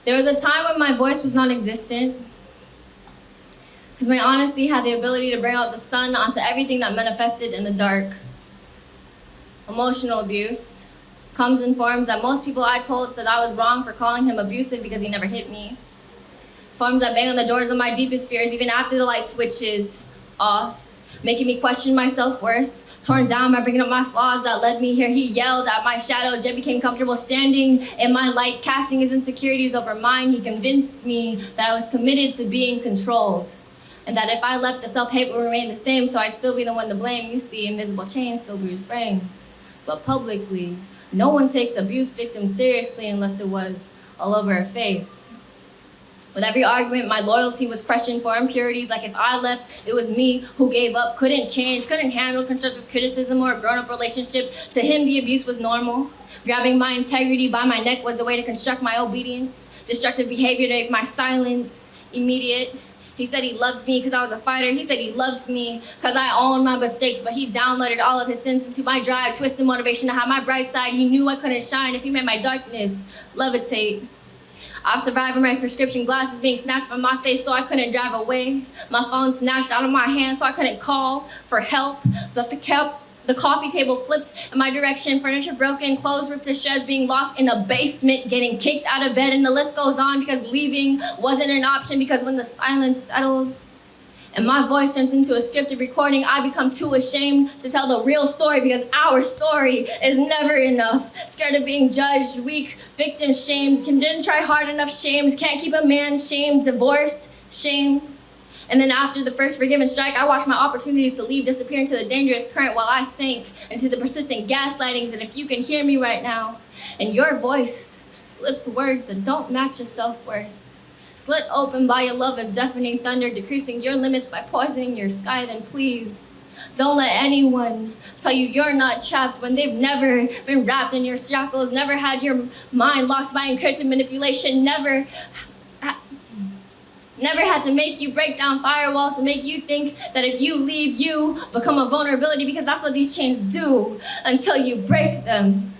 There was a time when my voice was non-existent, because my honesty had the ability to bring out the sun onto everything that manifested in the dark. Emotional abuse comes in forms that most people I told said I was wrong for calling him abusive because he never hit me. Forms that bang on the doors of my deepest fears even after the light switches off, making me question my self-worth. Torn down by bringing up my flaws that led me here. He yelled at my shadows, yet became comfortable standing in my light, casting his insecurities over mine. He convinced me that I was committed to being controlled, and that if I left, the self-hate would remain the same, so I'd still be the one to blame. You see, invisible chains still bruise brains. But publicly, no one takes abuse victims seriously unless it was all over her face. With every argument, my loyalty was questioned for impurities, like if I left, it was me who gave up, couldn't change, couldn't handle constructive criticism or a grown-up relationship. To him, the abuse was normal. Grabbing my integrity by my neck was the way to construct my obedience. Destructive behavior to make my silence immediate. He said he loves me because I was a fighter. He said he loves me because I own my mistakes, but he downloaded all of his sins into my drive, twisted motivation to have my bright side. He knew I couldn't shine if he made my darkness levitate. I've survived with my prescription glasses being snatched from my face so I couldn't drive away. My phone snatched out of my hand so I couldn't call for help. The coffee table flipped in my direction, furniture broken, clothes ripped to shreds, being locked in a basement, getting kicked out of bed, and the list goes on because leaving wasn't an option, because when the silence settles and my voice turns into a scripted recording, I become too ashamed to tell the real story because our story is never enough. Scared of being judged, weak, victim shamed, didn't try hard enough, shamed, can't keep a man shamed, divorced, shamed. And then after the first forgiven strike, I watched my opportunities to leave disappear into the dangerous current while I sank into the persistent gaslightings. And if you can hear me right now, and your voice slips words that don't match your self-worth, slit open by your love as deafening thunder, decreasing your limits by poisoning your sky, then please don't let anyone tell you you're not trapped when they've never been wrapped in your shackles, never had your mind locked by encrypted manipulation, never had to make you break down firewalls to make you think that if you leave, you become a vulnerability, because that's what these chains do until you break them.